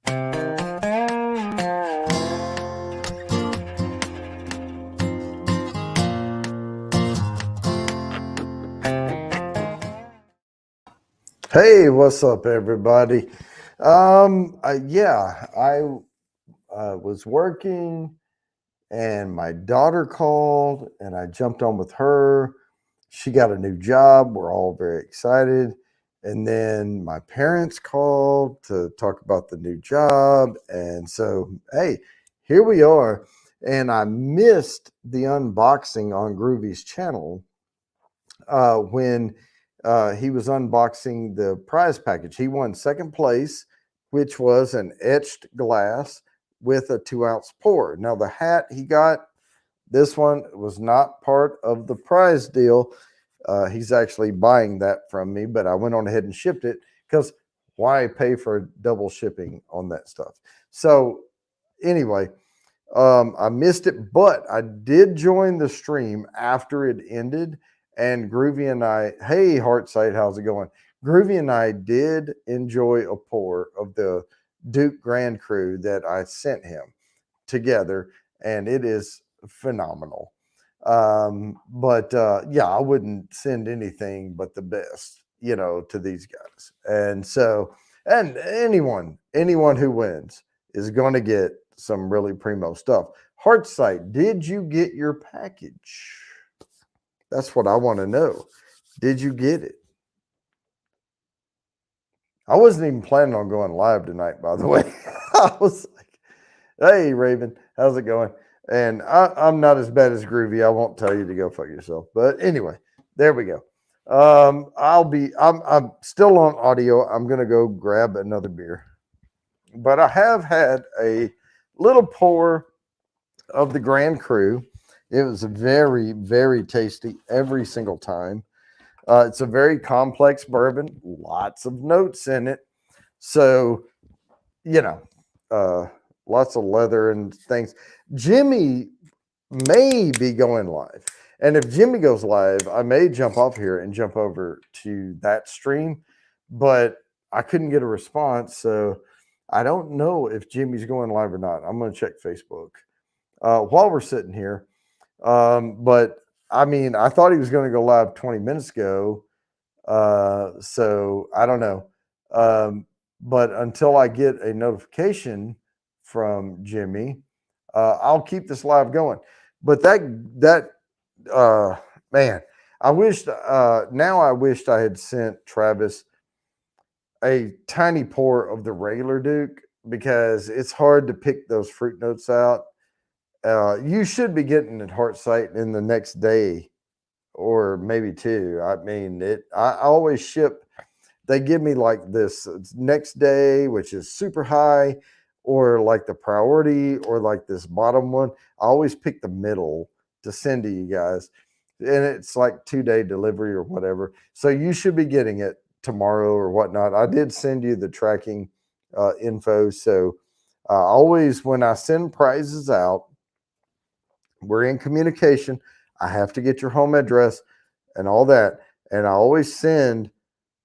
Hey, what's up, everybody? I was working and my daughter called and I jumped on with her. She got a new job. We're all very excited. And then my parents called to talk about the new job. And so, hey, here we are. And I missed the unboxing on Groovy's channel when he was unboxing the prize package. He won second place, which was an etched glass with a 2-ounce pour. Now, the hat he got, this one was not part of the prize deal. He's actually buying that from me, but I went on ahead and shipped it because why pay for double shipping on that stuff? So, anyway, I missed it, but I did join the stream after it ended. And Groovy and I, hey, Heartsight, how's it going? Groovy and I did enjoy a pour of the Duke Grand Cru that I sent him together, and it is phenomenal. Yeah, I wouldn't send anything but the best, to these guys. And so, and anyone who wins is going to get some really primo stuff. Heartsight, did you get your package? That's what I want to know. Did you get it? I wasn't even planning on going live tonight, by the way. I was like, hey, Raven, how's it going? And I'm not as bad as Groovy. I won't tell you to go fuck yourself. But anyway, there we go. I'm still on audio. I'm gonna go grab another beer. But I have had a little pour of the Grand Cru. It was very, very tasty every single time. It's a very complex bourbon, lots of notes in it. So, lots of leather and things. Jimmy may be going live. And if Jimmy goes live, I may jump off here and jump over to that stream. But I couldn't get a response. So I don't know if Jimmy's going live or not. I'm going to check Facebook while we're sitting here. But I mean, I thought he was going to go live 20 minutes ago. So I don't know. But until I get a notification from Jimmy, I'll keep this live going. But man, I wished, now I wished I had sent Travis a tiny pour of the regular Duke because it's hard to pick those fruit notes out. You should be getting it Heartsight in the next day or maybe two. I mean, I always ship. They give me like this next day, which is super high, or like the priority, or like this bottom one. I always pick the middle to send to you guys, and it's like 2-day delivery or whatever. So you should be getting it tomorrow or whatnot. I did send you the tracking info. So always when I send prizes out, we're in communication. I have to get your home address and all that. And I always send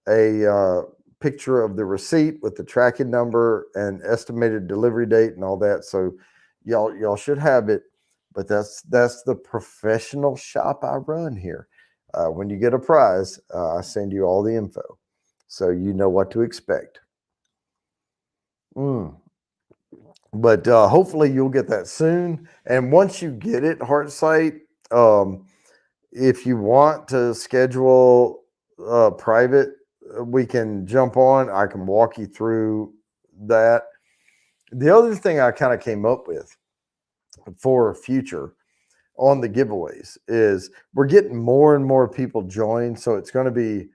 a picture of the receipt with the tracking number and estimated delivery date and all that. So y'all should have it. But that's the professional shop I run here. When you get a prize, I send you all the info so you know what to expect. But hopefully you'll get that soon. And once you get it, Heartsight, if you want to schedule private, we can jump on. I can walk you through that. The other thing I kind of came up with for future on the giveaways is we're getting more and more people join. So it's going to be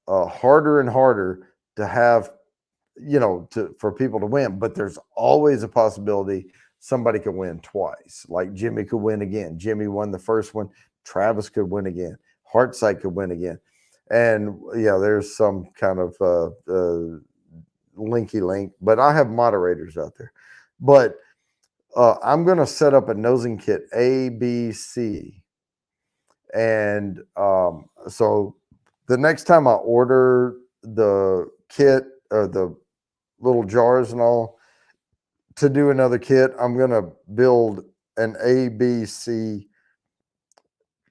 harder and harder to have, for people to win, but there's always a possibility somebody could win twice. Like Jimmy could win again. Jimmy won the first one. Travis could win again. Heartsight could win again. And yeah, there's some kind of linky link, but I have moderators out there. But I'm going to set up a nosing kit A, B, C. And so the next time I order the kit or the little jars and all, to do another kit, I'm going to build an ABC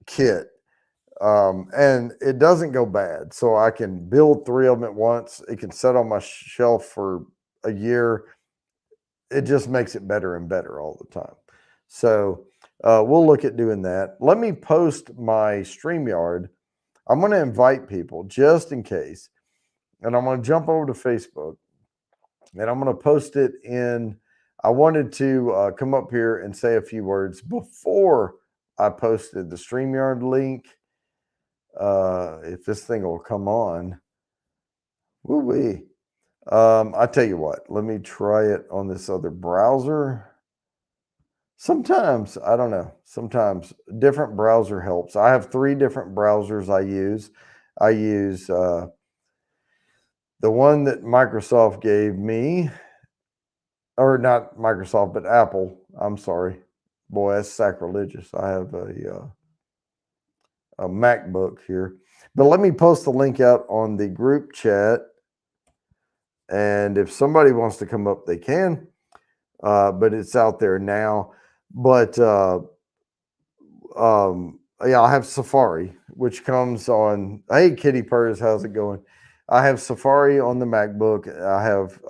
kit. And it doesn't go bad. So I can build 3 of them at once. It can sit on my shelf for a year. It just makes it better and better all the time. So we'll look at doing that. Let me post my StreamYard. I'm going to invite people just in case. And I'm going to jump over to Facebook and I'm going to post it in. I wanted to come up here and say a few words before I posted the StreamYard link. If this thing will come on. Woo-wee. I tell you what, let me try it on this other browser. Sometimes, I don't know, sometimes different browser helps. I have 3 different browsers I use. I use the one that Microsoft gave me, or not Microsoft, but Apple. I'm sorry. Boy, that's sacrilegious. I have a MacBook here. But let me post the link out on the group chat. And if somebody wants to come up, they can. But it's out there now. But yeah, I have Safari, which comes on. Hey, Kitty Purrs, how's it going? I have Safari on the MacBook. I have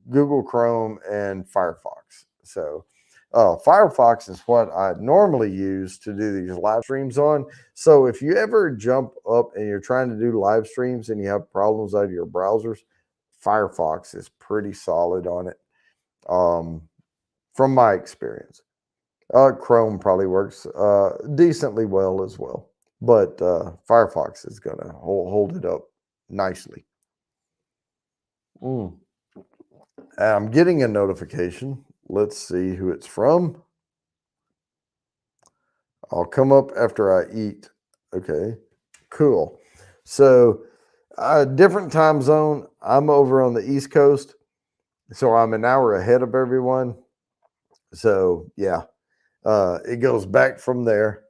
Google Chrome and Firefox. So Firefox is what I normally use to do these live streams on. So if you ever jump up and you're trying to do live streams and you have problems out of your browsers, Firefox is pretty solid on it, from my experience. Chrome probably works decently well as well, but Firefox is going to hold it up nicely. I'm getting a notification. Let's see who it's from. I'll come up after I eat. Okay, cool. So different time zone. I'm over on the East Coast, so I'm an hour ahead of everyone. So yeah, it goes back from there.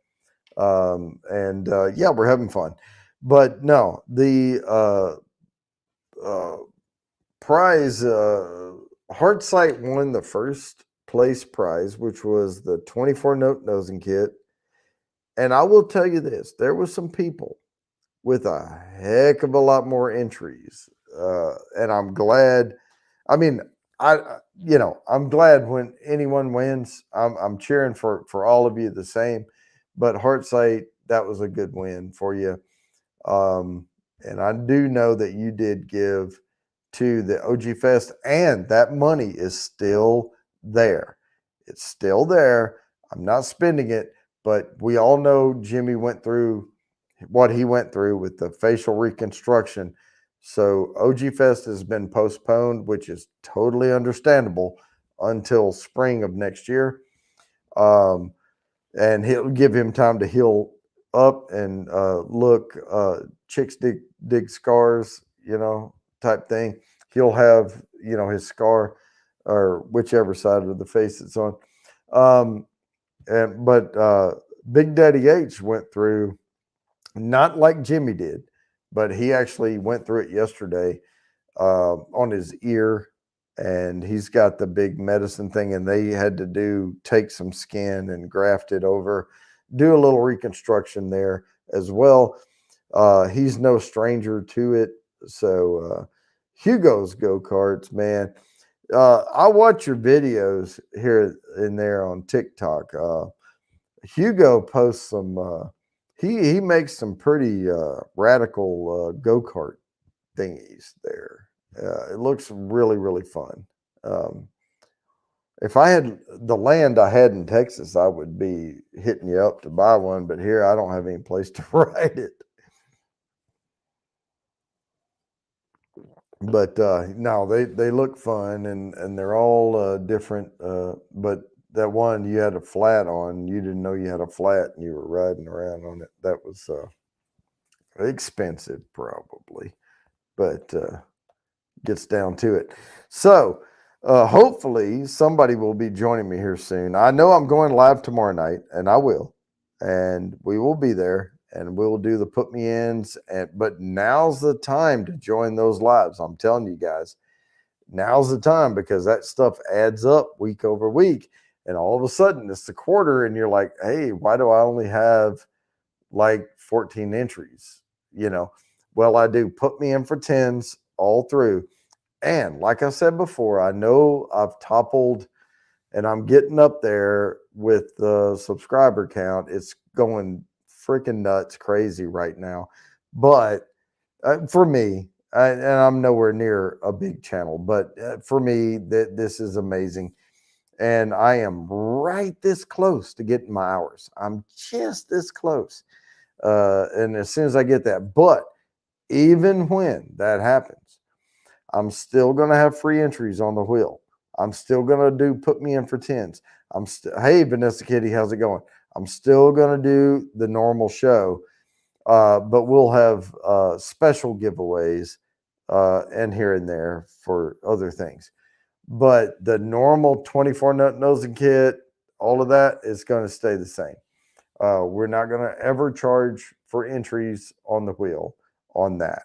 And yeah, we're having fun. But no, the prize, Heartsight won the first place prize, which was the 24 note nosing kit. And I will tell you this, there was some people with a heck of a lot more entries. And I'm glad. I mean, I'm glad when anyone wins. I'm cheering for all of you the same. But Heartsight, that was a good win for you. And I do know that you did give to the OG Fest, and that money is still there. It's still there. I'm not spending it, but we all know Jimmy went through what he went through with the facial reconstruction. So OG Fest has been postponed, which is totally understandable, until spring of next year. And he'll give him time to heal up and look, chicks dig scars, type thing. He'll have, his scar, or whichever side of the face it's on. But Big Daddy H went through, not like Jimmy did, but he actually went through it yesterday on his ear, and he's got the big medicine thing, and they had to take some skin and graft it over, do a little reconstruction there as well. He's no stranger to it. So Hugo's go-karts, man. I watch your videos here and there on TikTok. Hugo posts some, he makes some pretty radical go-kart thingies there. It looks really, really fun. If I had the land I had in Texas, I would be hitting you up to buy one, but here I don't have any place to ride it. But no, they look fun, and they're all different. But that one you had a flat on, you didn't know you had a flat, and you were riding around on it. That was expensive, probably, but gets down to it. So hopefully somebody will be joining me here soon. I know I'm going live tomorrow night, and I will, and we will be there. And we'll do the put me ins, but now's the time to join those lives. I'm telling you guys, now's the time, because that stuff adds up week over week. And all of a sudden it's the quarter and you're like, hey, why do I only have like 14 entries? You know, well, I do. Put me in for tens all through. And like I said before, I know I've toppled and I'm getting up there with the subscriber count. It's going freaking nuts, crazy right now. But for me, and I'm nowhere near a big channel, but for me, this is amazing. And I am right this close to getting my hours. I'm just this close. And as soon as I get that, but even when that happens, I'm still going to have free entries on the wheel. I'm still going to do put me in for tens. Hey, Vanessa Kitty, how's it going? I'm still going to do the normal show, but we'll have special giveaways and here and there for other things. But the normal 24 nut nosing kit, all of that is going to stay the same. We're not going to ever charge for entries on the wheel on that.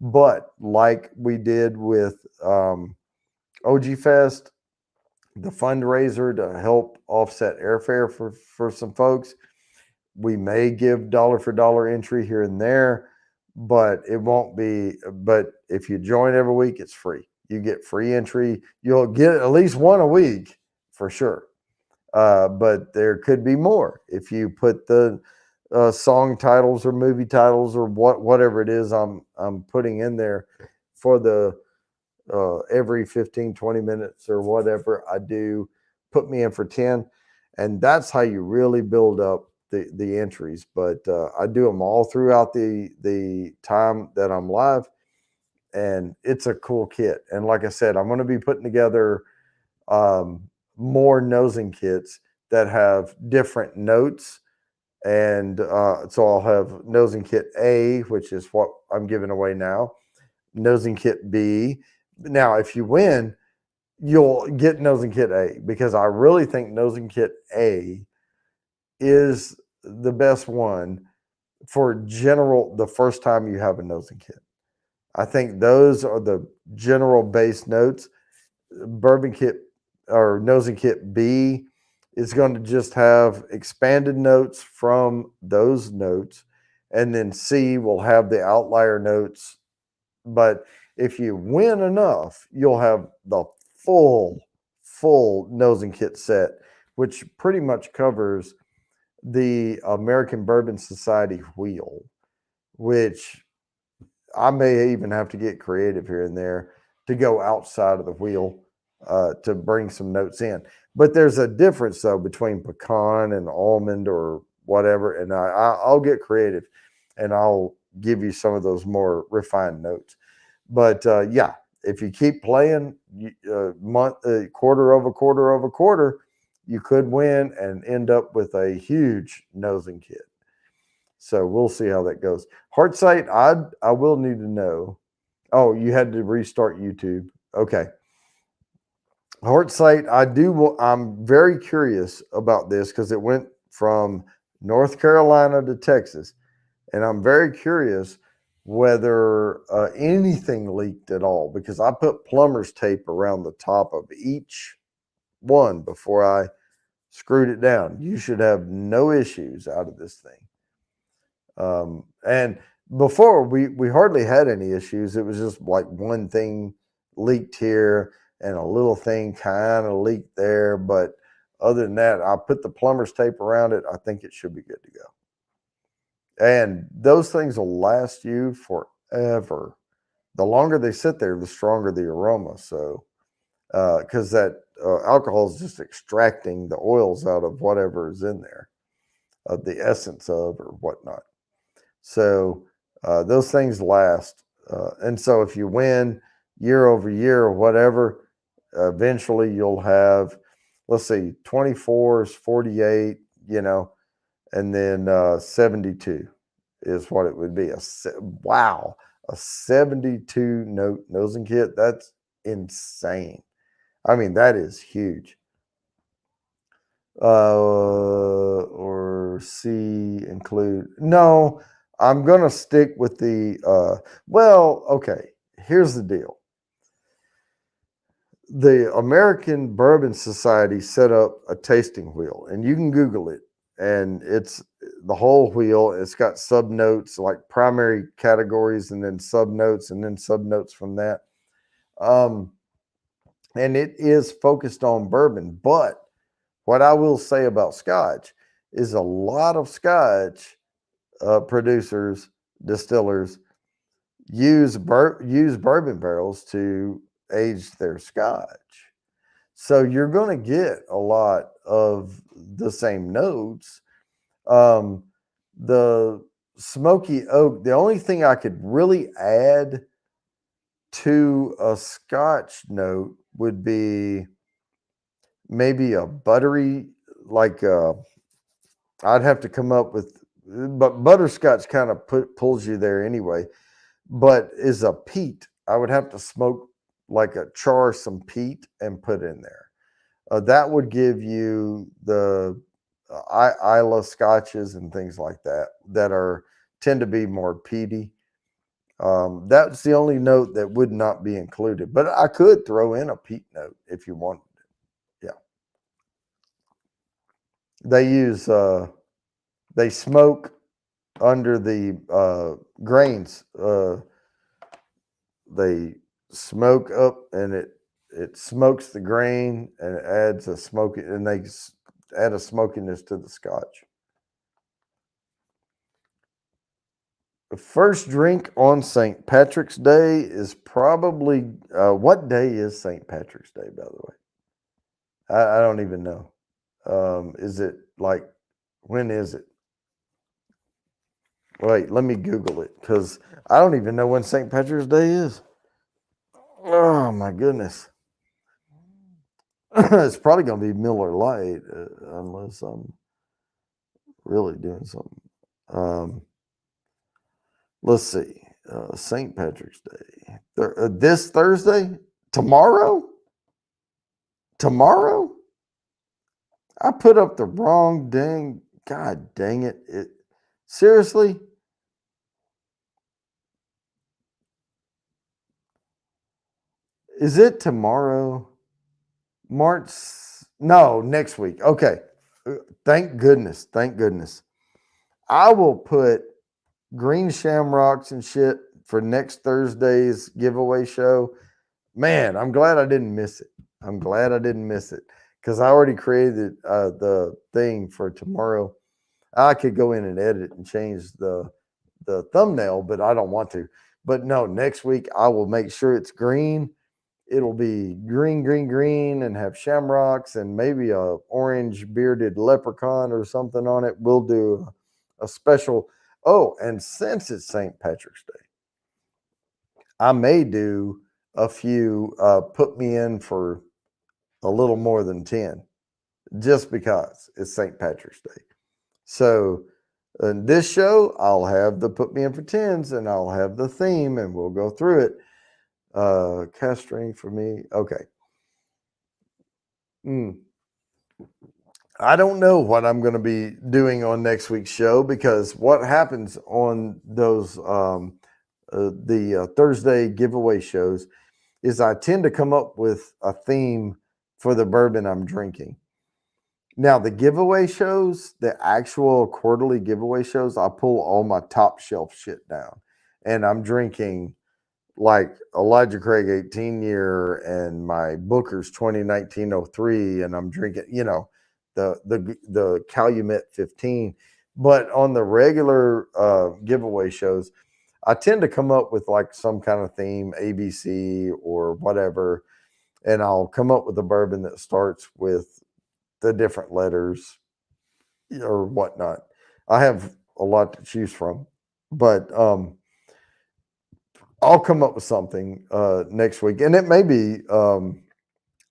But like we did with OG Fest, the fundraiser to help offset airfare for some folks, we may give dollar for dollar entry here and there, but it won't be. But if you join every week, it's free. You get free entry. You'll get at least one a week for sure. But there could be more if you put the song titles or movie titles or whatever it is I'm putting in there for the every 15, 20 minutes or whatever I do, put me in for 10. And that's how you really build up the entries. But I do them all throughout the time that I'm live. And it's a cool kit. And like I said, I'm going to be putting together more nosing kits that have different notes. And so I'll have nosing kit A, which is what I'm giving away now, nosing kit B. Now, if you win, you'll get nosing kit A, because I really think nosing kit A is the best one for general, the first time you have a nosing kit. I think those are the general base notes. Bourbon kit or nosing kit B is going to just have expanded notes from those notes. And then C will have the outlier notes. But if you win enough, you'll have the full nosing kit set, which pretty much covers the American Bourbon Society wheel, which I may even have to get creative here and there to go outside of the wheel to bring some notes in. But there's a difference, though, between pecan and almond or whatever. And I'll get creative and I'll give you some of those more refined notes. But yeah, if you keep playing quarter over quarter over quarter, you could win and end up with a huge nosing kit. So we'll see how that goes. Heartsight, I will need to know. Oh, you had to restart YouTube. Okay. Heartsight, I'm very curious about this because it went from North Carolina to Texas. And I'm very curious whether anything leaked at all, because I put plumber's tape around the top of each one before I screwed it down. You should have no issues out of this thing. And before we hardly had any issues. It was just like one thing leaked here and a little thing kind of leaked there. But other than that, I put the plumber's tape around it. I think it should be good to go. And those things will last you forever. The longer they sit there, the stronger the aroma. So, because that alcohol is just extracting the oils out of whatever is in there, the essence of or whatnot. So those things last. And so if you win year over year or whatever, eventually you'll have, let's see, 24s, 48, and then 72 is what it would be. Wow, a 72 note nosing kit. That's insane. I mean, that is huge. Or C include. No, I'm going to stick with the, well, okay, here's the deal. the American Bourbon Society set up a tasting wheel, and you can Google it. And it's the whole wheel. It's got sub notes, like primary categories, and then sub notes, and then sub notes from that. Um, and it is focused on bourbon. But what I will say about Scotch is a lot of Scotch producers, distillers use bourbon barrels to age their Scotch. So you're going to get a lot of the same notes. Um, the smoky oak, the only thing I could really add to a Scotch note would be maybe a buttery, like I'd have to come up with, but butterscotch kind of pulls you there anyway. But is a peat. I would have to smoke like a char some peat and put in there. That would give you the Isla scotches and things like that that are tend to be more peaty. That's the only note that would not be included, but I could throw in a peat note if you wanted. Yeah, they use they smoke under the grains. They smoke up, and it smokes the grain, and it adds a smoky, and they add a smokiness to the scotch. The first drink on St. Patrick's Day is probably what day is St. Patrick's Day, by the way? I don't even know. Is it like, when is it? Wait, let me Google it, because I don't even know when St. Patrick's Day is. Oh my goodness. It's probably going to be Miller Lite, unless I'm really doing something. Let's see. St. Patrick's Day. This Thursday? Tomorrow? Tomorrow? I put up the wrong dang. God dang it. Seriously? Is it tomorrow? March? No, next week. Okay. Thank goodness. Thank goodness. I will put green shamrocks and shit for next Thursday's giveaway show. Man, I'm glad I didn't miss it. I'm glad I didn't miss it, because I already created the thing for tomorrow. I could go in and edit and change the thumbnail, but I don't want to. But no, next week I will make sure it's green. It'll be green, green, green, and have shamrocks and maybe a orange bearded leprechaun or something on it. We'll do a special. Oh, and since it's St. Patrick's Day, I may do a few put me in for a little more than 10, just because it's St. Patrick's Day. So in this show, I'll have the put me in for 10s, and I'll have the theme, and we'll go through it. Cast string for me. Okay. I don't know what I'm going to be doing on next week's show, because what happens on those the Thursday giveaway shows is I tend to come up with a theme for the bourbon I'm drinking. Now, the giveaway shows, the actual quarterly giveaway shows, I pull all my top shelf shit down, and I'm drinking like Elijah Craig 18-year and my Booker's 2019-03, and I'm drinking, the Calumet 15. But on the regular giveaway shows, I tend to come up with like some kind of theme, ABC or whatever, and I'll come up with a bourbon that starts with the different letters or whatnot. I have a lot to choose from, but I'll come up with something next week, and it may be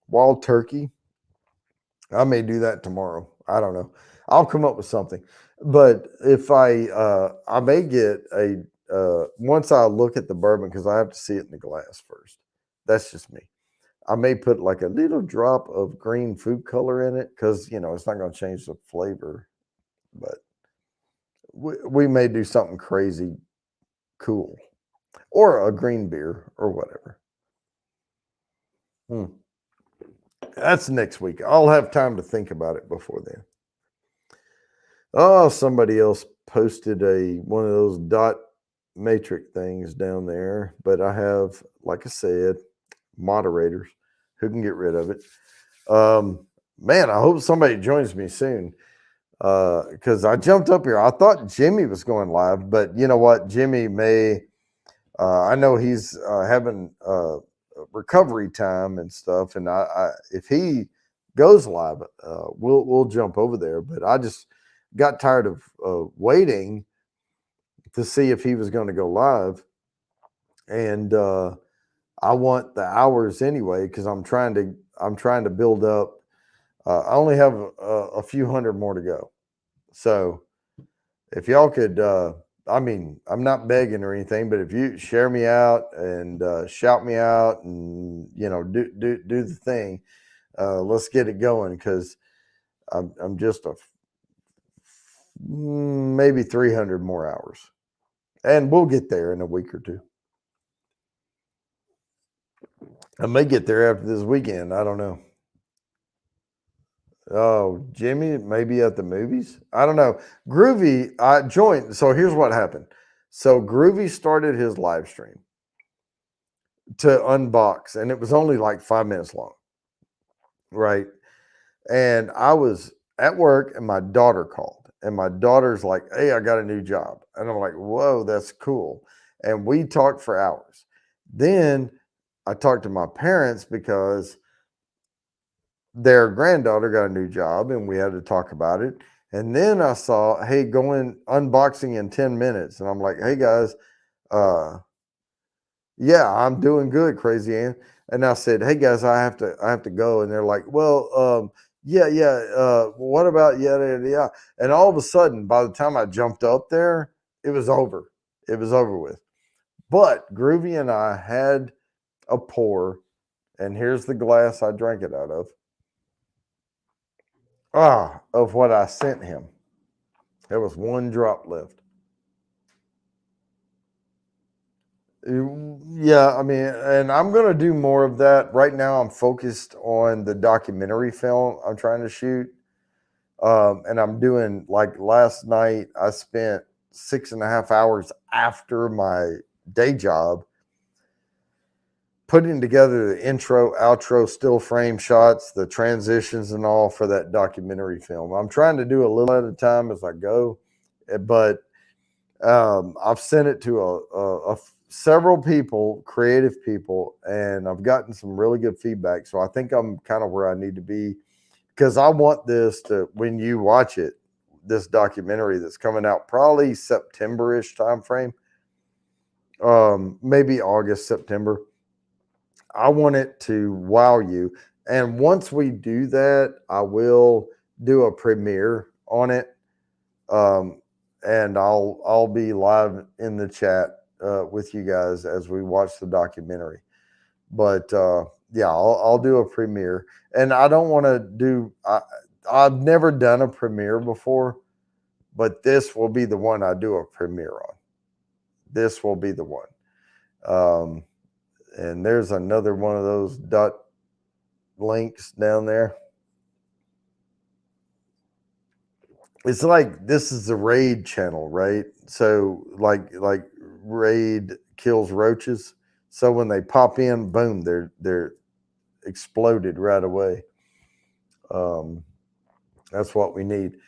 wild turkey. I may do that tomorrow. I don't know. I'll come up with something, but if I may get a once I look at the bourbon, because I have to see it in the glass first. That's just me. I may put like a little drop of green food color in it, because it's not going to change the flavor, but we may do something crazy cool, or a green beer or whatever. Hmm. That's next week. I'll have time to think about it before then. Oh, somebody else posted one of those dot matrix things down there, but I have, like I said, moderators who can get rid of it. Man, I hope somebody joins me soon. Because I jumped up here. I thought Jimmy was going live, but you know what? Jimmy may. I know he's having recovery time and stuff, and if he goes live, we'll jump over there. But I just got tired of waiting to see if he was going to go live, and I want the hours anyway because I'm trying to build up. I only have a few hundred more to go, so if y'all could. I mean, I'm not begging or anything, but if you share me out and shout me out and do the thing, let's get it going because I'm just maybe 300 more hours, and we'll get there in a week or two. I may get there after this weekend. I don't know. Oh, Jimmy, maybe at the movies. I don't know. Groovy, I joined. So here's what happened. So Groovy started his live stream to unbox, and it was only like 5 minutes long, right? And I was at work, and my daughter called, and my daughter's like, "Hey, I got a new job," and I'm like, "Whoa, that's cool." And we talked for hours. Then I talked to my parents because their granddaughter got a new job, and we had to talk about it. And then I saw, hey, going unboxing in 10 minutes, and I'm like, "Hey guys, uh, yeah, I'm doing good, Crazy Ann." And I said, "Hey guys, I have to go." And they're like, "Well, yeah, yeah. What about yada yada yada?" And all of a sudden, by the time I jumped up there, it was over. It was over with. But Groovy and I had a pour, and here's the glass I drank it out of. Of what I sent him. There was one drop left. Yeah, I mean, and I'm going to do more of that. Right now, I'm focused on the documentary film I'm trying to shoot. And I'm doing, like last night, I spent 6.5 hours after my day job putting together the intro, outro, still frame shots, the transitions, and all for that documentary film. I'm trying to do a little at a time as I go, but I've sent it to several people, creative people, and I've gotten some really good feedback. So I think I'm kind of where I need to be because I want this to, when you watch it, this documentary that's coming out probably September-ish time frame, maybe August, September. I want it to wow you. And once we do that, I will do a premiere on it. Um, and I'll be live in the chat with you guys as we watch the documentary. But yeah, I'll do a premiere. And I don't want to do I've never done a premiere before, but this will be the one I do a premiere on. This will be the one. And there's another one of those dot links down there. It's like this is the raid channel, right? So like raid kills roaches. So when they pop in, boom, they're exploded right away. That's what we need.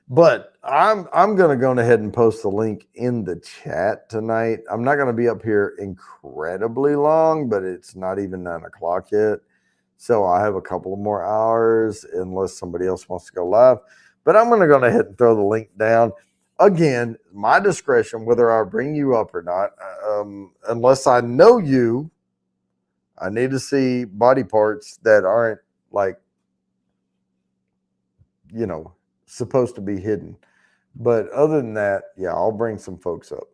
But I'm going to go ahead and post the link in the chat tonight. I'm not going to be up here incredibly long, but it's not even 9 o'clock yet. So I have a couple of more hours unless somebody else wants to go live. But I'm going to go ahead and throw the link down. Again, my discretion, whether I bring you up or not, unless I know you, I need to see body parts that aren't like, supposed to be hidden. But other than that, yeah, I'll bring some folks up.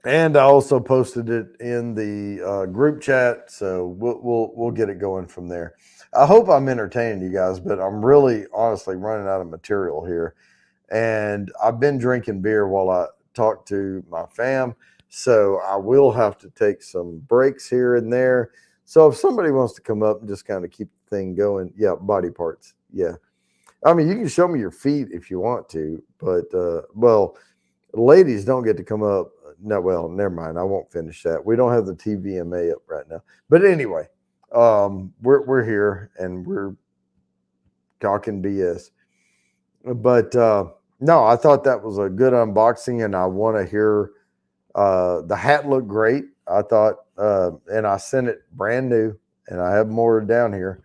And I also posted it in the group chat, so we'll get it going from there. I hope I'm entertaining you guys, but I'm really honestly running out of material here, and I've been drinking beer while I talk to my fam, so I will have to take some breaks here and there. So if somebody wants to come up and just kind of keep the thing going, yeah, body parts. Yeah. I mean, you can show me your feet if you want to, but well, ladies don't get to come up. No, well, never mind. I won't finish that. We don't have the TVMA up right now. But anyway, we're here and we're talking BS. But no, I thought that was a good unboxing, and I want to hear. The hat looked great. I thought, and I sent it brand new, and I have more down here.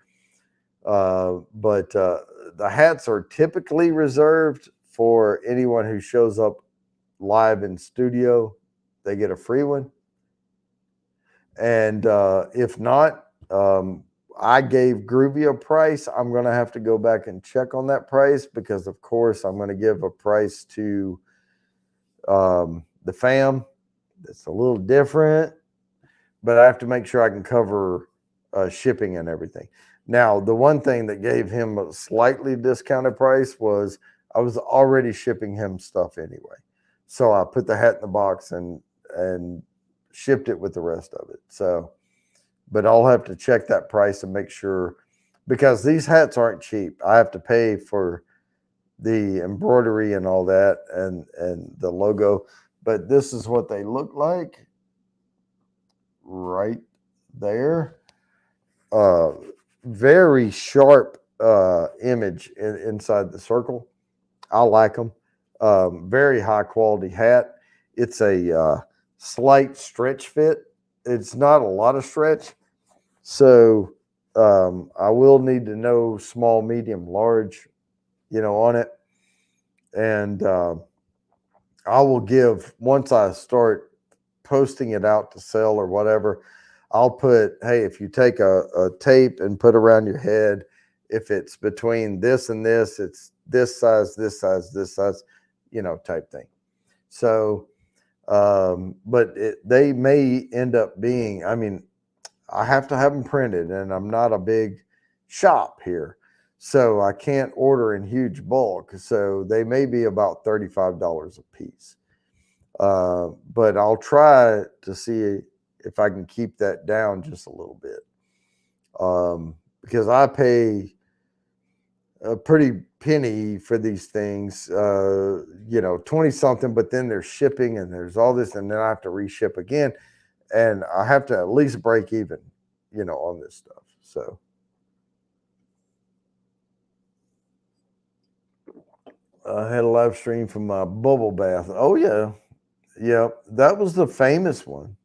But the hats are typically reserved for anyone who shows up live in studio. They get a free one. And if not, I gave Groovy a price. I'm going to have to go back and check on that price because, of course, I'm going to give a price to the fam. It's a little different, but I have to make sure I can cover shipping and everything. Now, the one thing that gave him a slightly discounted price was I was already shipping him stuff anyway. So I put the hat in the box and shipped it with the rest of it. So, but I'll have to check that price and make sure, because these hats aren't cheap. I have to pay for the embroidery and all that and the logo. But this is what they look like right there. Very sharp image inside the circle. I like them. Very high quality hat. It's a slight stretch fit. It's not a lot of stretch. So I will need to know small, medium, large, on it. And I will give, once I start posting it out to sell or whatever, I'll put, hey, if you take a tape and put around your head, if it's between this and this, it's this size, this size, this size, type thing. So, but they may end up being, I mean, I have to have them printed, and I'm not a big shop here. So I can't order in huge bulk. So they may be about $35 a piece. But I'll try to see if I can keep that down just a little bit. Because I pay a pretty penny for these things, 20 something, but then there's shipping and there's all this, and then I have to reship again. And I have to at least break even, on this stuff. So. I had a live stream from my bubble bath. Oh, yeah. Yeah, that was the famous one.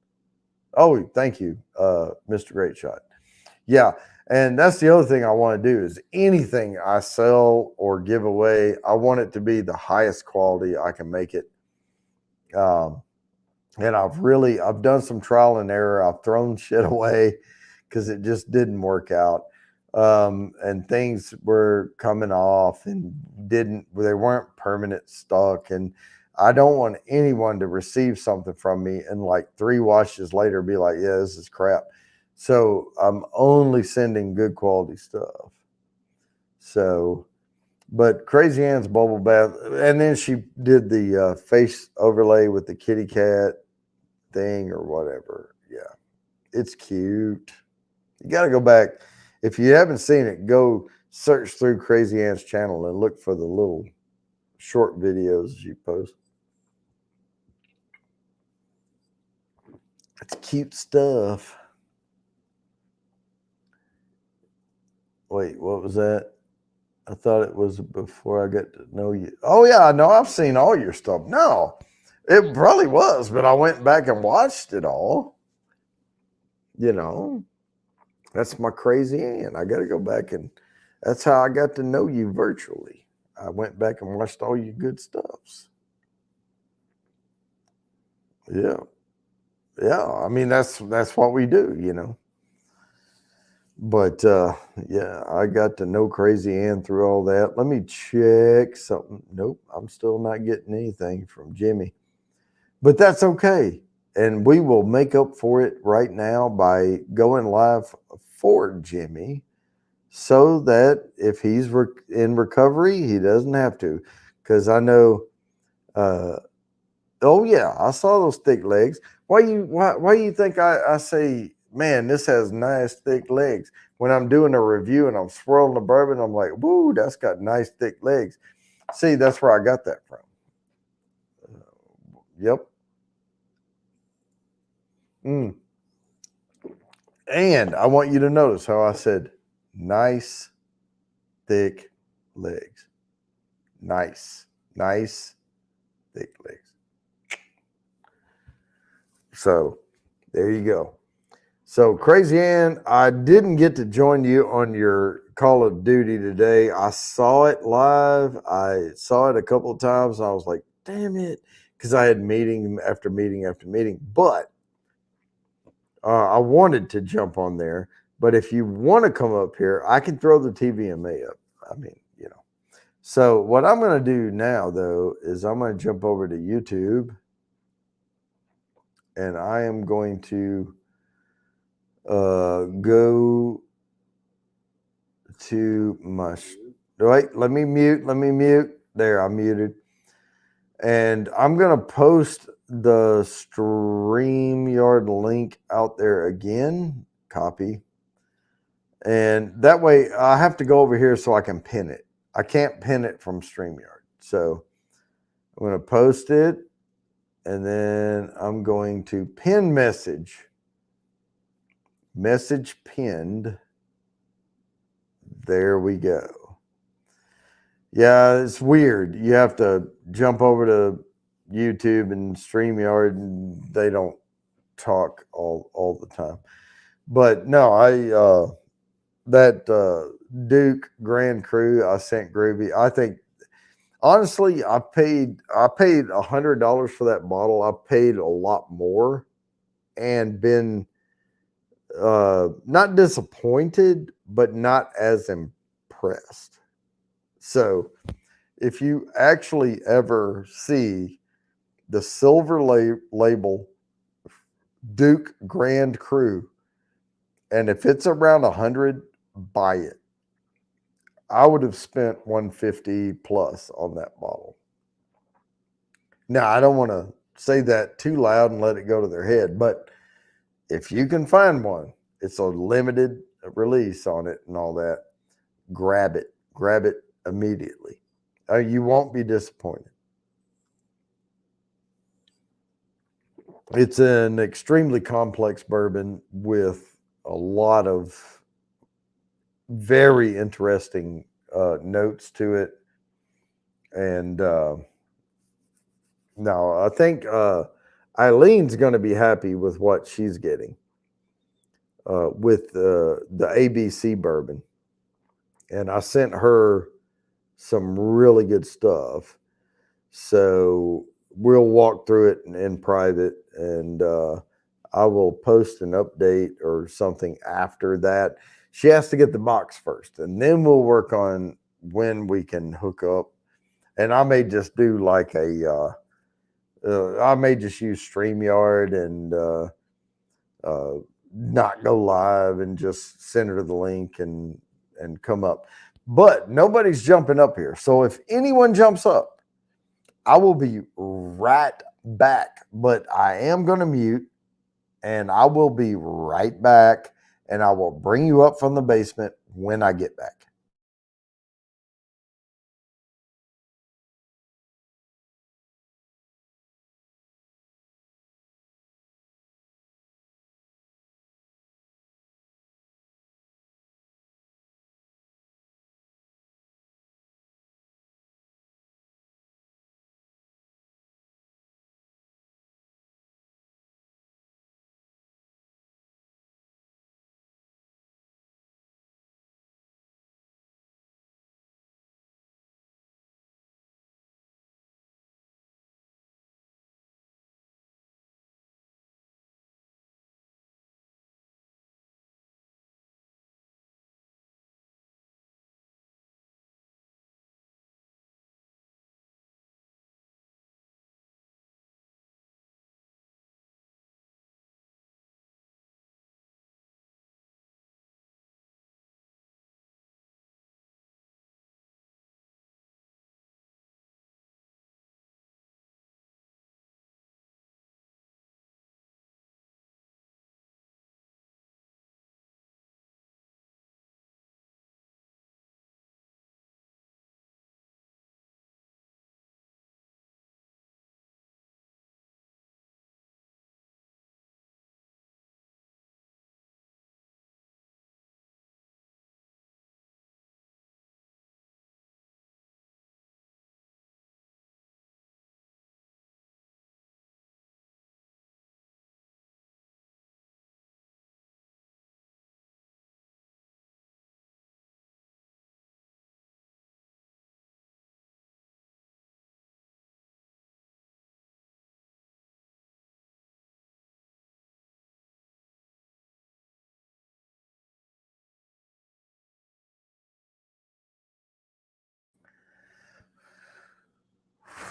Oh, thank you, Mr. Great Shot. Yeah, and that's the other thing I want to do is anything I sell or give away, I want it to be the highest quality I can make it. And I've done some trial and error. I've thrown shit away because it just didn't work out. And things were coming off and they weren't permanent stuck. And I don't want anyone to receive something from me and like 3 washes later be like, yeah, this is crap. So I'm only sending good quality stuff. So, but Crazy Ann's bubble bath, and then she did the face overlay with the kitty cat thing or whatever. Yeah, it's cute. You got to go back. If you haven't seen it, go search through Crazy Ann's channel and look for the little short videos she posts. It's cute stuff. Wait, what was that? I thought it was before I got to know you. Oh, yeah, no, I've seen all your stuff. No, it probably was, but I went back and watched it all. That's my Crazy Ann. I got to go back, and that's how I got to know you virtually. I went back and watched all your good stuffs. Yeah. Yeah. I mean, that's what we do, But yeah, I got to know Crazy Ann through all that. Let me check something. Nope, I'm still not getting anything from Jimmy. But that's okay. And we will make up for it right now by going live for Jimmy so that if he's in recovery, he doesn't have to. Because I know, oh yeah, I saw those thick legs. Why you think I say man, this has nice thick legs. When I'm doing a review and I'm swirling the bourbon, I'm like, woo, that's got nice thick legs. See, that's where I got that from. Yep. Mm. And I want you to notice how I said nice thick legs. Nice thick legs. So there you go. So Crazy Ann, I didn't get to join you on your Call of Duty today. I saw it live. I saw it a couple of times and I was like, damn it. Because I had meeting after meeting after meeting. But I wanted to jump on there. But if you want to come up here, I can throw the TVMA up. I mean, you know. So what I'm going to do now, though, is I'm going to jump over to YouTube. And I am going to go to my wait, let me mute. There, I'm muted. And I'm gonna post the StreamYard link out there again. Copy. And that way I have to go over here so I can pin it. I can't pin it from StreamYard. So I'm gonna post it and then I'm going to pin message. Message pinned. There we go. Yeah, it's weird. You have to jump over to YouTube and StreamYard, and they don't talk all the time. But no, that Duke Grand Cru I sent Groovy. I think honestly, I paid $100 for that bottle. I paid a lot more, and been not disappointed, but not as impressed. So if you actually ever see the silver label Duke Grand Cru, and if it's around 100, buy it. I would have spent 150 plus on that bottle. Now, I don't want to say that too loud and let it go to their head, but if you can find one, it's a limited release on it and all that. Grab it immediately. You won't be disappointed. It's an extremely complex bourbon with a lot of very interesting notes to it. And no, I think Eileen's going to be happy with what she's getting with the ABC bourbon. And I sent her some really good stuff. So we'll walk through it in private, and I will post an update or something after that. She has to get the box first, and then we'll work on when we can hook up. And I may just do like I may just use StreamYard and not go live and just send her the link and come up. But nobody's jumping up here. So if anyone jumps up, I will be right back. But I am going to mute, and I will be right back, and I will bring you up from the basement when I get back.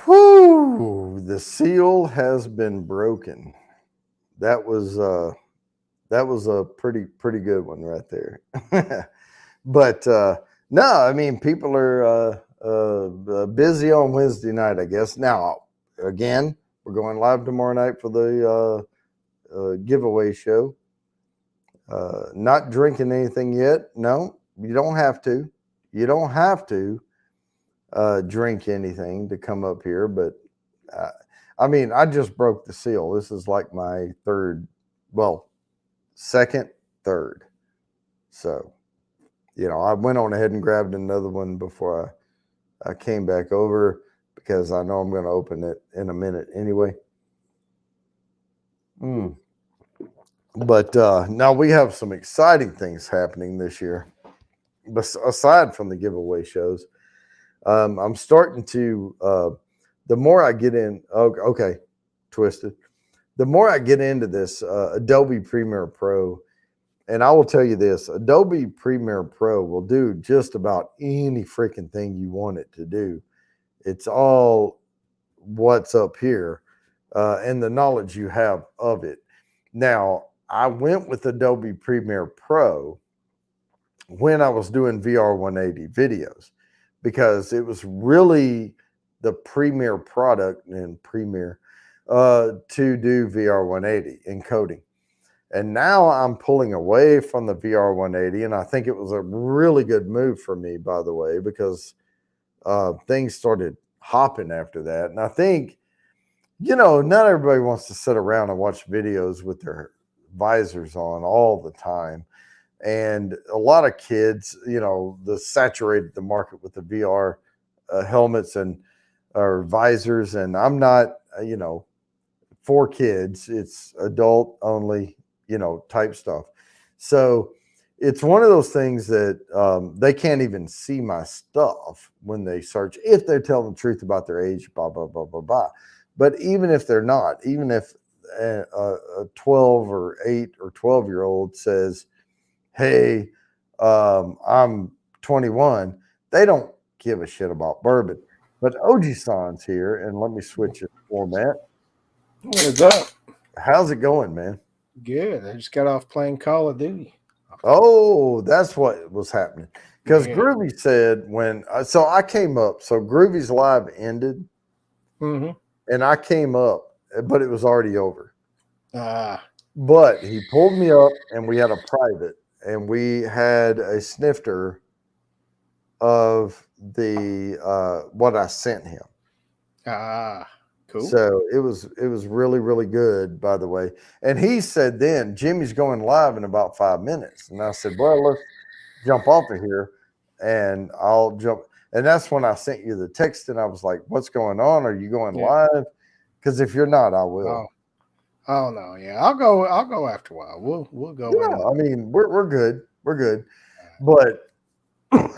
Whew, the seal has been broken. That was a pretty good one right there. But no, I mean people are busy on Wednesday night, I guess. Now, again, we're going live tomorrow night for the giveaway show. Not drinking anything yet. No, you don't have to. You don't have to drink anything to come up here. But uh, I mean, I just broke the seal. This is like my third, well, second, third. So, I went on ahead and grabbed another one before I came back over because I know I'm going to open it in a minute anyway. But now we have some exciting things happening this year. But aside from the giveaway shows, I'm starting to, the more I get in, okay, twisted. The more I get into this Adobe Premiere Pro, and I will tell you this, Adobe Premiere Pro will do just about any freaking thing you want it to do. It's all what's up here and the knowledge you have of it. Now, I went with Adobe Premiere Pro when I was doing VR 180 videos because it was really the premier product in Premiere to do VR 180 encoding. And now I'm pulling away from the VR 180, and I think it was a really good move for me, by the way, because things started hopping after that. And I think, not everybody wants to sit around and watch videos with their visors on all the time. And a lot of kids, saturated the market with the VR helmets and or visors. And I'm not, for kids, it's adult only, type stuff. So it's one of those things that they can't even see my stuff when they search, if they're telling the truth about their age, blah, blah, blah, blah, blah. But even if they're not, even if a 12 or 8 or 12-year-old says, hey, I'm 21, they don't give a shit about bourbon. But OG-san's here, and let me switch the format. What is up? How's it going, man? Good. I just got off playing Call of Duty. Oh, that's what was happening. Because Yeah. Groovy said so I came up. So Groovy's live ended, and I came up, but it was already over. But he pulled me up, and we had a private, and we had a snifter of the what I sent him. Cool. So it was really, really good, by the way. And he said then Jimmy's going live in about 5 minutes. And I said, well, let's jump off of here and I'll jump. And that's when I sent you the text and I was like, what's going on? Are you going live? Because if you're not, I will. Oh no, yeah. I'll go after a while. We'll go I mean, we're good. We're good. But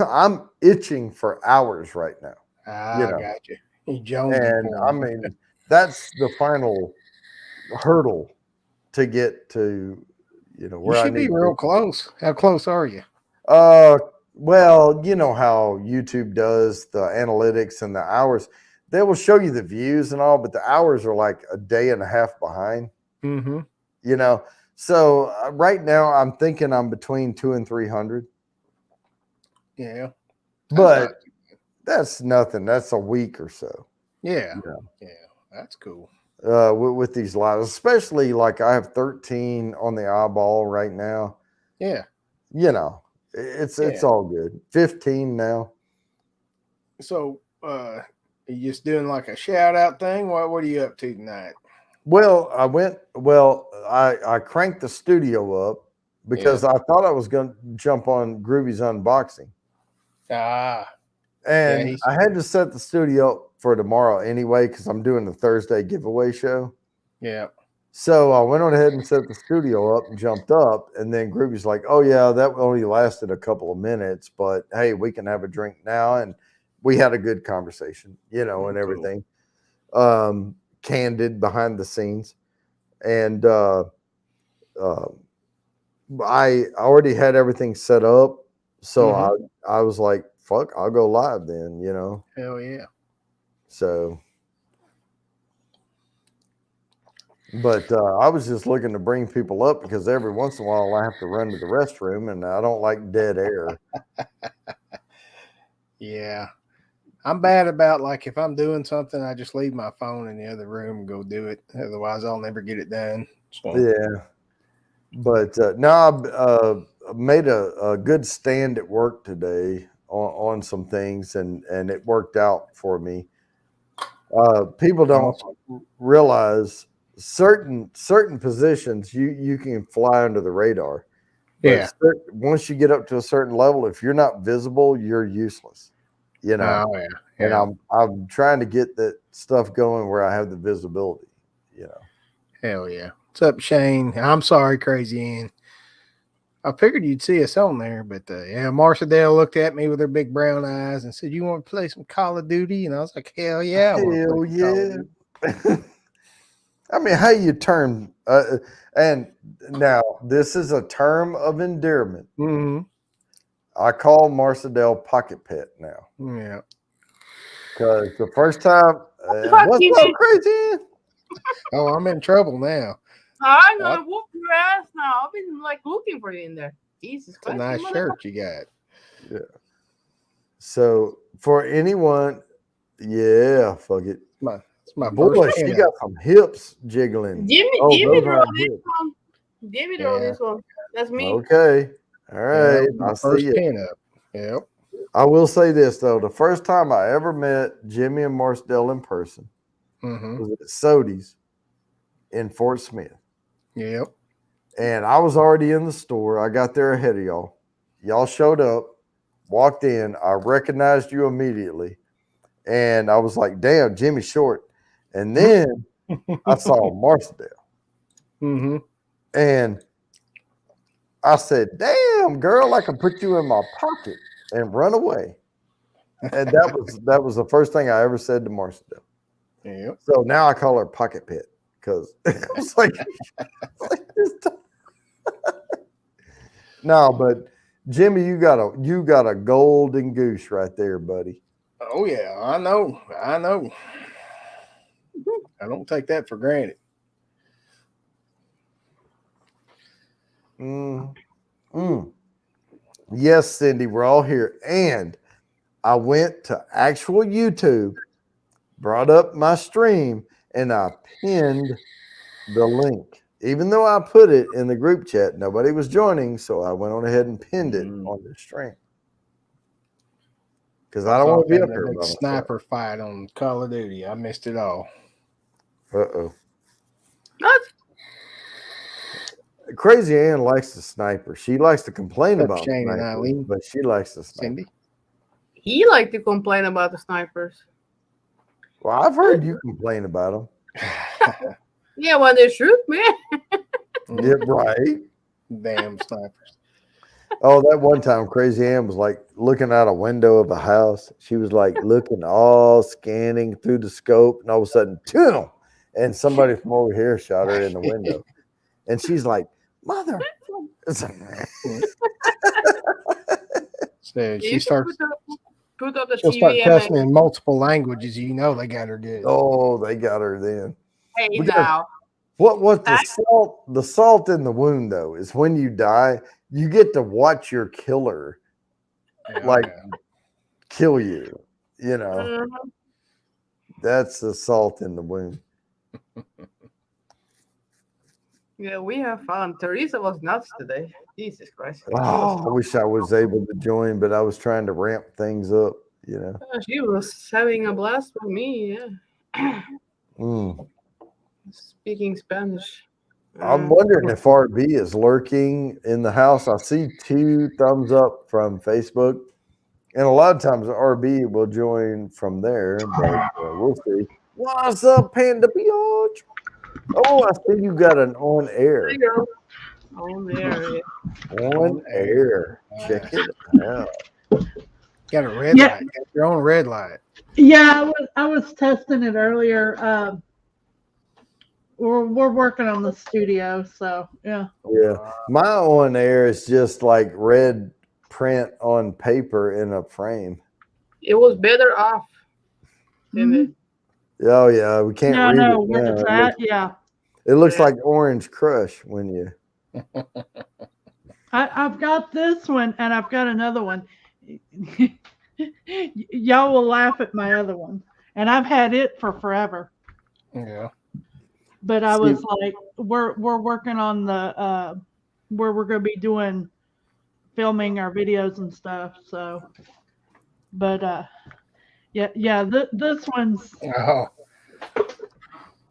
I'm itching for hours right now. I got you. And I mean, that's the final hurdle to get to, where you I should need be to real close. How close are you? Well, you know how YouTube does the analytics and the hours. They will show you the views and all, but the hours are like a day and a half behind. So right now I'm thinking I'm between 200 and 300. Yeah, but that's nothing. That's a week or so. Yeah, that's cool. With these lives, especially like I have 13 on the eyeball right now. Yeah, it's all good. 15 now. So, you just doing like a shout out thing? What are you up to tonight? Well, I cranked the studio up because I thought I was going to jump on Groovy's unboxing. And I had to set the studio up for tomorrow anyway because I'm doing the Thursday giveaway show. Yeah. So I went on ahead and set the studio up and jumped up. And then Groovy's like, oh, yeah, that only lasted a couple of minutes. But, hey, we can have a drink now. And we had a good conversation, and everything. Candid behind the scenes. And I already had everything set up. So I was like, fuck, I'll go live then, Hell yeah. So But I was just looking to bring people up because every once in a while I have to run to the restroom, and I don't like dead air. Yeah. I'm bad about like if I'm doing something, I just leave my phone in the other room and go do it. Otherwise, I'll never get it done. So Yeah. But no, I made a good stand at work today on some things, and it worked out for me. People don't awesome. realize certain positions you can fly under the radar, but Yeah. once you get up to a certain level, if you're not visible, you're useless. You know, Oh yeah. and Yeah. I'm trying to get that stuff going where I have the visibility. You know. Hell yeah. What's up, Shane? I'm sorry, Crazy Ann. I figured you'd see us on there, but yeah, Marsha Dale looked at me with her big brown eyes and said, "You want to play some Call of Duty?" And I was like, "Hell yeah, I want to play Hell some Call of yeah. Duty." I mean, how you turn, and now this is a term of endearment. Mm-hmm. I call Marcedale Pocket Pet now Yeah. because the first time, Fuck what's you, up, shit. crazy? Oh, I'm in trouble now. I'm What? gonna whoop your ass now. I've been like looking for you in there. Jesus It's a Christ, nice you shirt you got. Yeah. So for anyone, yeah, fuck it. It's my first Boy, she pin got up. some hips jiggling. Oh, Jimmy those draw aren't this hips. one. Jimmy draw Yeah. this one. That's me. Okay. All Yeah, right. that was my I see first it. pin up. Yep. I will say this though: the first time I ever met Jimmy and Marcedale in person Mm-hmm. was at Sodi's in Fort Smith. Yep. And I was already in the store. I got there ahead of y'all. Y'all showed up, walked in. I recognized you immediately. And I was like, damn, Jimmy Short. And then I saw Marcedale. Mm-hmm. And I said, damn, girl, I can put you in my pocket and run away. And that was the first thing I ever said to Marcedale. Yep. So now I call her Pocket Pet because it was like this. No, but Jimmy, you got a golden goose right there, buddy. Oh yeah, I know. I know. I don't take that for granted. Mm, mm. Yes, Cindy, we're all here. And I went to actual YouTube, brought up my stream, and I pinned the link. Even though I put it in the group chat, nobody was joining, so I went on ahead and pinned it on the stream. Because I don't want to be up that here big by myself. sniper fight on Call of Duty. I missed it all. Uh-oh. What? Crazy Ann likes the sniper. She likes to complain What's up, about Shane and snipers, Eileen? but she likes the sniper. Cindy. He like to complain about the snipers. Well, I've heard you complain about them. Yeah, when they shoot me. Yeah, right. Damn snipers. Oh, that one time Crazy Ann was like looking out a window of a house. She was like looking all scanning through the scope, and all of a sudden, boom, and somebody from over here shot her in the window. And she's like, mother. So You she can starts. put up the She'll TV start and cussing in multiple languages. You know they got her good. Oh, they got her then. hey Because now. what the salt in the wound though is when you die, you get to watch your killer like kill you. You know, Mhm. that's the salt in the wound. Yeah, we have fun. Teresa was nuts today. Jesus Christ. Oh, I wish I was able to join, but I was trying to ramp things up, you know. She was having a blast with me. Yeah. Mm. Speaking Spanish. I'm wondering if RB is lurking in the house. I see 2 thumbs up from Facebook, and a lot of times RB will join from there, but we'll see. What's up, Panda Biatch? Oh, I see you got an on air. There you go. On there. Yeah. On air. Check it out. Got a red light. Got your own red light. Yeah, I was testing it earlier. We're working on the studio, so yeah. Yeah. My on air is just like red print on paper in a frame. It was better off. Mhm. Oh yeah, we can't Yeah, read no, it where now. it's It at, looks, yeah. It looks Yeah. like Orange Crush when you. I've got this one and I've got another one. Y'all will laugh at my other one. And I've had it for forever. Yeah. But I See- was like, we're working on the where we're gonna be doing filming our videos and stuff. So but yeah, this one's Oh,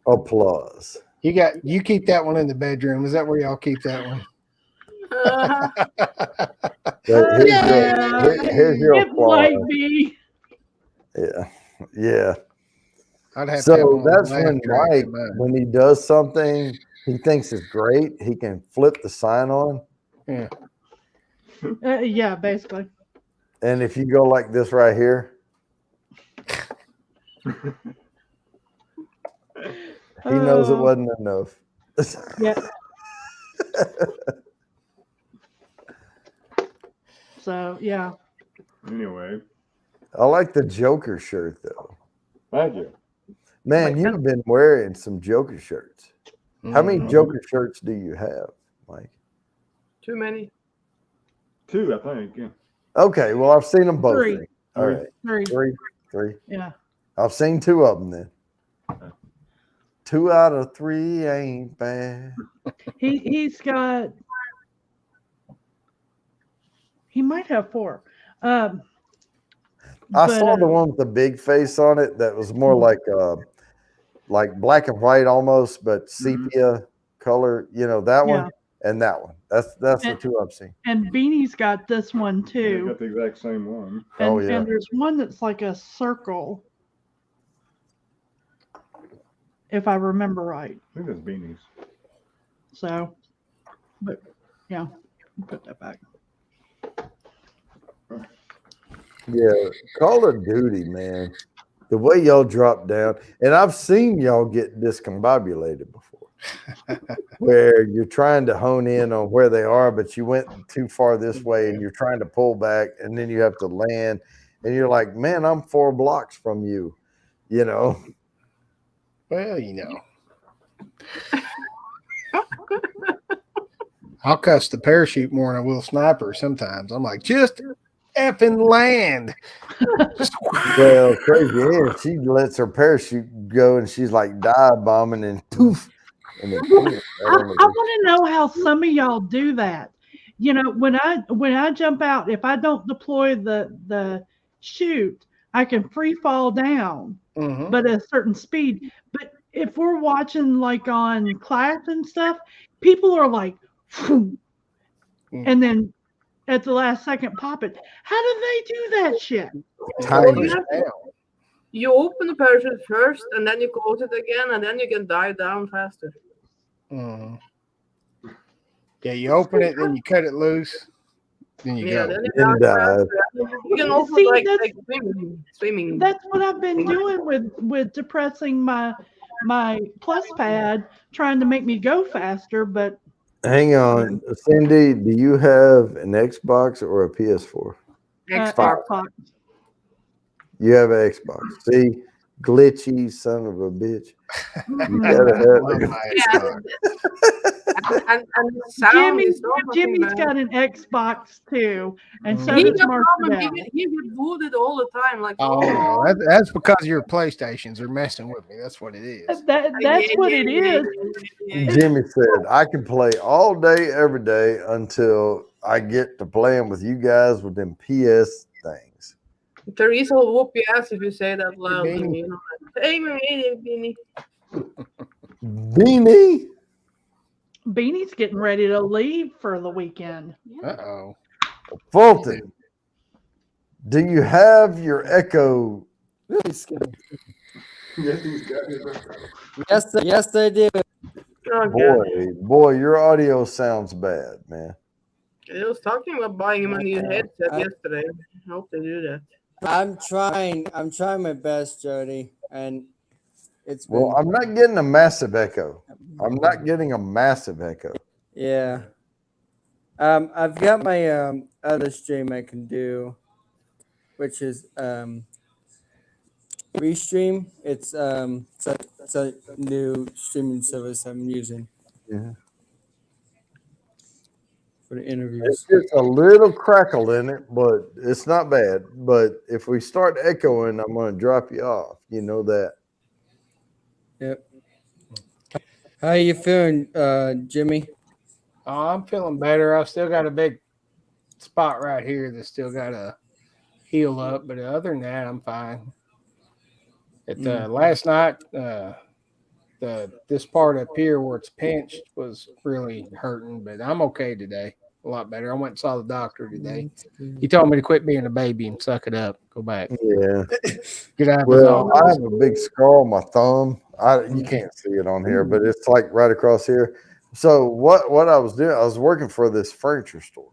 Applause. you keep that one in the bedroom. Is that where y'all keep that one? Uh, Here's yeah, here's your it applause. might be. Yeah. Yeah. I'd have to have So one of those that's laugh when tracks Mike, in mine. when he does something he thinks is great, he can flip the sign on. Yeah. Yeah, basically. And if you go like this right here, he knows it wasn't enough. Yeah. So yeah. Anyway, I like the Joker shirt though. thank you. Man, Wait, you've been wearing some Joker shirts. How many Mhm. Joker shirts do you have, Mike? too many. 2, I think. Yeah. Okay, well, I've seen them both. Three. then. All right, Three. three. Yeah. I've seen 2 of them then. 2 out of 3 ain't bad. He's got. He might have 4. I But, saw the one with the big face on it that was more Mhm. like black and white almost, but sepia color. You know that one Yeah. and that one. That's the And- 2 I've seen. And Beanie's got this one They too. got the exact same one. Oh, And, yeah. and there's one that's like a circle, if I remember right. I think that's beanies. So, but yeah, put that back. Yeah, Call of Duty, man. The way y'all drop down, and I've seen y'all get discombobulated before, where you're trying to hone in on where they are, but you went too far this way, and you're trying to pull back, and then you have to land, and you're like, "Man, I'm 4 blocks from you," you know. Well, I'll cuss the parachute more than I will sniper sometimes. I'm like, just effing land. Well, Crazy Ann, she lets her parachute go, and she's like dive bombing, and poof, and then boom, right I on the want to know how some of y'all do that. You know, when I jump out, if I don't deploy the chute, I can free fall down, Mhm. but at a certain speed. But if we're watching like on Clash and stuff, people are like, "Phew," and then at the last second pop it. How do they do that shit? Tiny. you have to- You open the parachute first, and then you close it again, and then you can dive down faster. Mhm. Yeah, you open it, then you cut it loose, then you Yeah, go. then you Then dive dive. faster. You can also See, like that's- swimming. That's what I've been doing with depressing my plus pad, trying to make me go faster. But Hang on, Cindy. Do you have an Xbox or a PS4? Xbox. Xbox. You have an Xbox. See, glitchy son of a bitch. You Mhm. gotta Love have it. my Yeah, Xbox. and the sound is not fucking Jimmy's bad. got an Xbox too, and so He does got Mark problem. Fidel. He get booted all the time. Like, Oh no, that's because your PlayStations are messing with me. That's what it is. That's what it is. Yeah. Jimmy said, I can play all day, every day until I get to playing with you guys with them PS things. Teresa will whoop your ass if you say that loud. Beanie. Jimmy, you know? Hey, Beanie. Beanie. Beanie's getting ready to leave for the weekend. Uh-oh. Fulton, do you have your Echo? Yes, I do. Oh, God. Boy, your audio sounds bad, man. I was talking about buying him a new headset I- yesterday. I hope they do that. I'm trying my best, Jody, and it's been Well, I'm not getting a massive echo. I'm not getting a massive echo. yeah. I've got my other stream I can do, which is Restream. It's a new streaming service I'm using Yeah. for the It's interviews. just a little crackle in it, but it's not bad. But if we start echoing, I'm going to drop you off. You know that. Yep. How you feeling, Jimmy? Oh, I'm feeling better. I've still got a big spot right here that's still got to heal up, but other than that, I'm fine. Last night, this part up here where it's pinched was really hurting, but I'm okay today. A lot better. I went and saw the doctor today. He told me to quit being a baby and suck it up. Go back. Yeah. Get out of his Well, I office. have a big scar on my thumb. You can't see it on here, but it's like right across here. So what I was doing, I was working for this furniture store.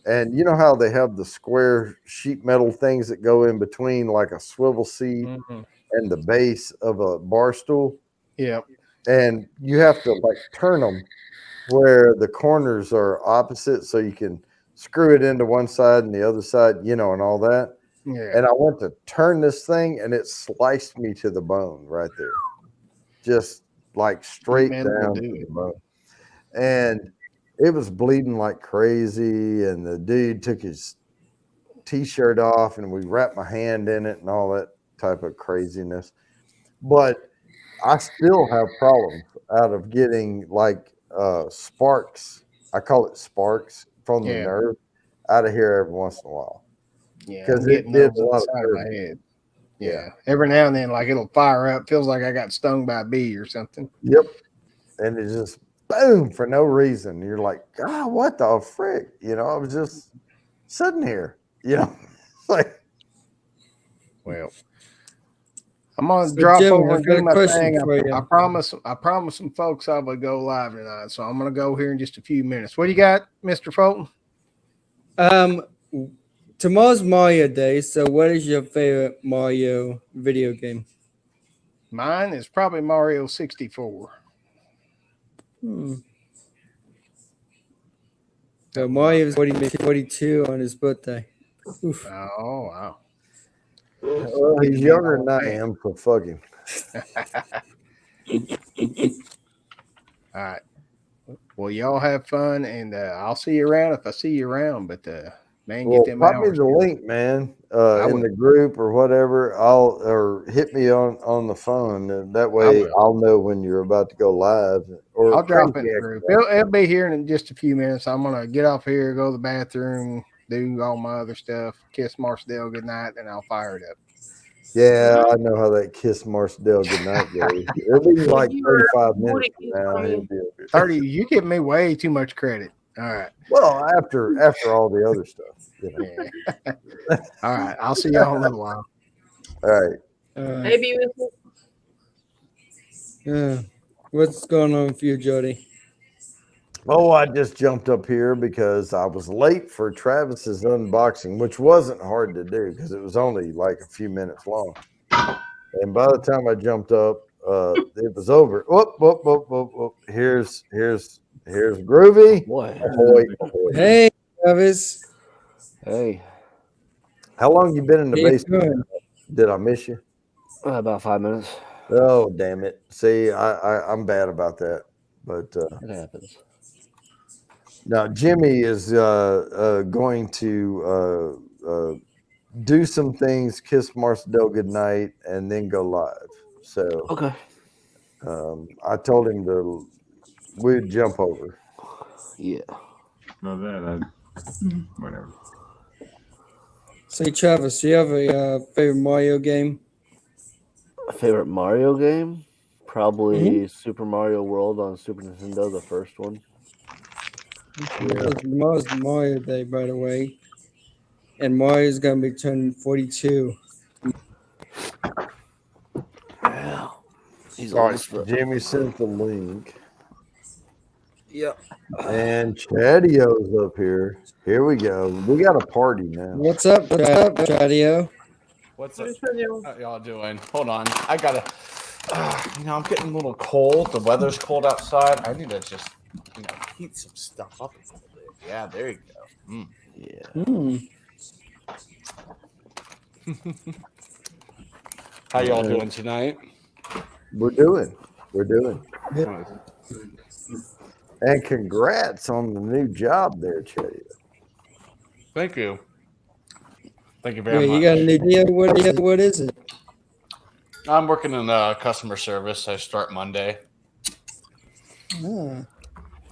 And you know how they have the square sheet metal things that go in between like a swivel seat Mm-hmm. and the base of a bar stool? Yep. And you have to like turn them where the corners are opposite so you can screw it into one side and the other side, and all that. Yeah. And I went to turn this thing and it sliced me to the bone right there. Just like straight metal will down do to it. the bone. And it was bleeding like crazy. And the dude took his t-shirt off and we wrapped my hand in it and all that type of craziness. But I still have problems out of getting like sparks. I call it sparks from the Yeah. nerve out of here every once in a while. Yeah. Because I'm it getting did those a on lot the of side of my nerve. head. Yeah. Every now and then, like it'll fire up. Feels like I got stung by a bee or something. Yep. And it just boom for no reason. You're like, God, what the frick? I was just sitting here. Like, Well, I'm gonna So, drop Jimmy, over I've and got do a my question thing. for you. I promise some folks I would go live tonight. So I'm gonna go here in just a few minutes. What do you got, Mr. Fulton? Tomorrow's Mario Day. So, what is your favorite Mario video game? Mine is probably Mario 64. So Mario's 42 on his birthday. Oof. Oh wow. well, he's younger than I am, so fuck him. All right. Well, y'all have fun, and I'll see you around if I see you around. But man, Well, get them pop me hours. the link, man, I in will. the group or whatever. Or hit me on the phone, and that way will. I'll know when you're about to go live. Or I'll drop in Crazy the X group. does. It'll be here in just a few minutes. I'm gonna get off here, go to the bathroom, do all my other stuff, kiss Marcel goodnight, and I'll fire it up. Yeah, I know how that kiss Marcel goodnight goes. It'll be like You're 35 a minutes booty from now. for me. He'll be over. 30, you give me way too much credit. All right. Well, after all the other stuff. Yeah. All right. I'll see y'all in a little while. All right. Maybe you will. Yeah. What's going on with you, Jody? Oh, I just jumped up here because I was late for Travis's unboxing, which wasn't hard to do because it was only like a few minutes long. And by the time I jumped up, it was over. Whoop, whoop, whoop, whoop, whoop. Here's Groovy. Boy. Ahoy, ahoy. Hey, Travis. Hey. How long you been in the How you basement? doing? Did I miss you? About 5 minutes. Oh, damn it. See, I'm bad about that. But It happens. now Jimmy is going to do some things, kiss Marcel goodnight, and then go live. So Okay. I told him we'd jump over. Yeah. No, whatever. Say, Travis, do you have a favorite Mario game? Favorite Mario game? Probably Super Mario World on Super Nintendo, the first one. Tomorrow's Mario Day, by the way. And Mario's going to be turning 42. Yeah. He's All right, almost Jimmy sent the link. Yep. And Chadio's up here. Here we go. We got a party now. What's up, Chadio? What's What up? is with you? How y'all doing? Hold on. I gotta. I'm getting a little cold. The weather's cold outside. I need to just, heat some stuff up a little bit. Yeah, there you go. Yeah. How y'all doing tonight? We're doing. Nice. And congrats on the new job there, Chetty. Thank you. Thank you Yeah, very you much. got an idea? What is it? I'm working in customer service. I start Monday. Ah, I'm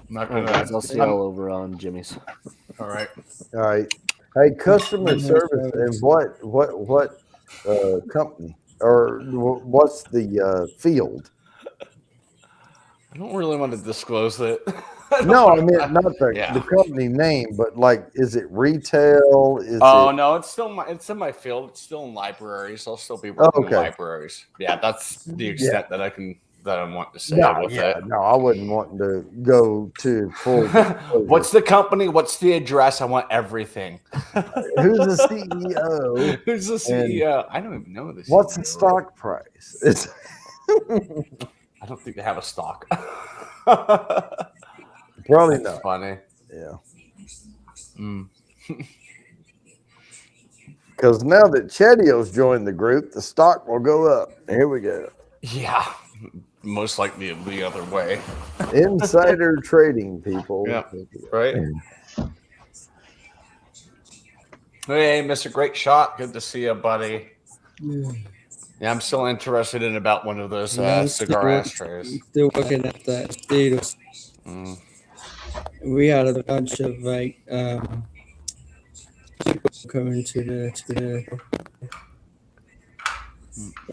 not All right, gonna. guys. I'll see y'all over on Jimmy's. All right. All right. Hey, customer Customer service, and what company or what's the field? I don't really want to disclose it. No, I mean not the Yeah. company name, but like, is it retail? Is Oh it? no, it's in my field. It's still in libraries. I'll still be working in Okay. libraries. Yeah, that's the extent that I want to say No, with yeah, it. no, I wouldn't want to go to full. What's the company? What's the address? I want everything. Who's the CEO? Who's the And CEO? I don't even know the CEO. what's the stock price? It's I don't think they have a stock. probably That's not. funny. Yeah, Mm. because now that Chetio's joined the group, the stock will go up. Here we go. Yeah, most likely the other way. Insider trading, people. Yeah, right. Hey, Mr. Great Shot. Good to see you, buddy. yeah. Yeah, I'm still interested in about one of those Yeah, I'm cigar ashtrays. Still working at that Status. Mm. We had a bunch of like people coming to the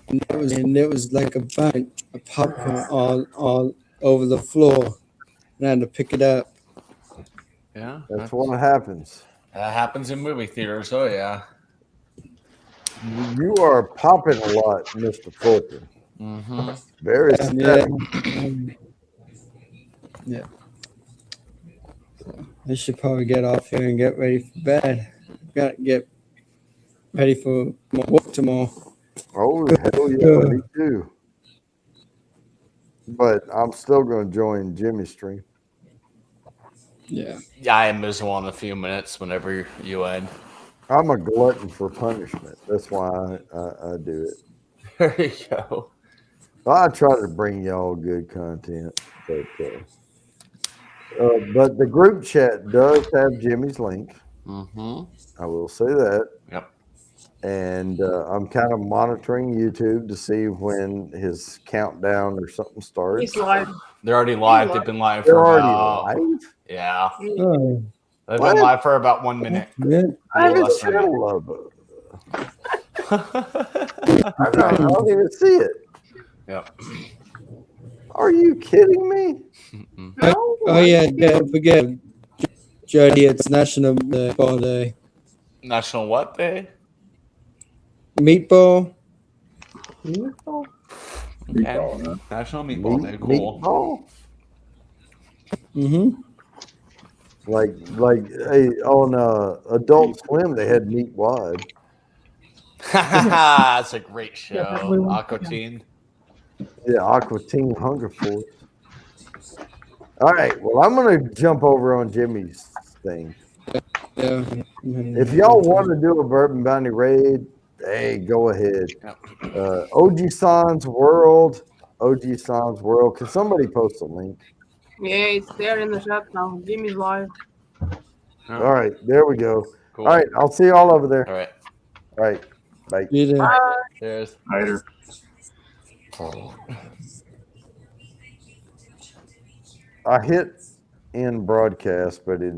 and it was like a bunch of popcorn all over the floor. And I had to pick it up. Yeah, That's what happens. that happens in movie theaters. Oh yeah. You are popping a lot, Mr. Fulton. Mm-hmm. Very Yeah. steady. Yeah. I should probably get off here and get ready for bed. Got to get ready for my work tomorrow. Oh, hell yeah, me too. But I'm still going to join Jimmy's stream. Yeah. Yeah, I am as well in a few minutes whenever you end. I'm a glutton for punishment. That's why I do it. There you go. I try to bring y'all good content, but the group chat does have Jimmy's link. Mm-hmm. I will say that. Yep. And I'm kind of monitoring YouTube to see when his countdown or something starts. He's live. They're already live. They've been live They're for already about live. yeah. Oh, They've What? been live for about 1 minute. yeah. I haven't Less seen than a logo. I don't even see it. Yep. Are you kidding me? No. Oh yeah, don't forget, Jody, it's National Meatball Day. National what day? Meatball? Okay. National Meatball Day. Cool. Meatball? Mm-hmm. Like hey, on Adult Swim they had Meat Wad. That's a great show. Yeah, we went- Aqua Teen. Yeah, Aqua Teen Hunger Force. All right, well I'm gonna jump over on Jimmy's thing. Yeah. If y'all want to do a Bourbon Bounty raid, hey, go ahead. OG Sans World. Can somebody post a link? Yeah, it's there in the chat now. Jimmy's live. Oh, All right, there we go. cool. All right, I'll see you all over there. All right. All right, bye. Be there. Cheers. Later. I hit in broadcast, but it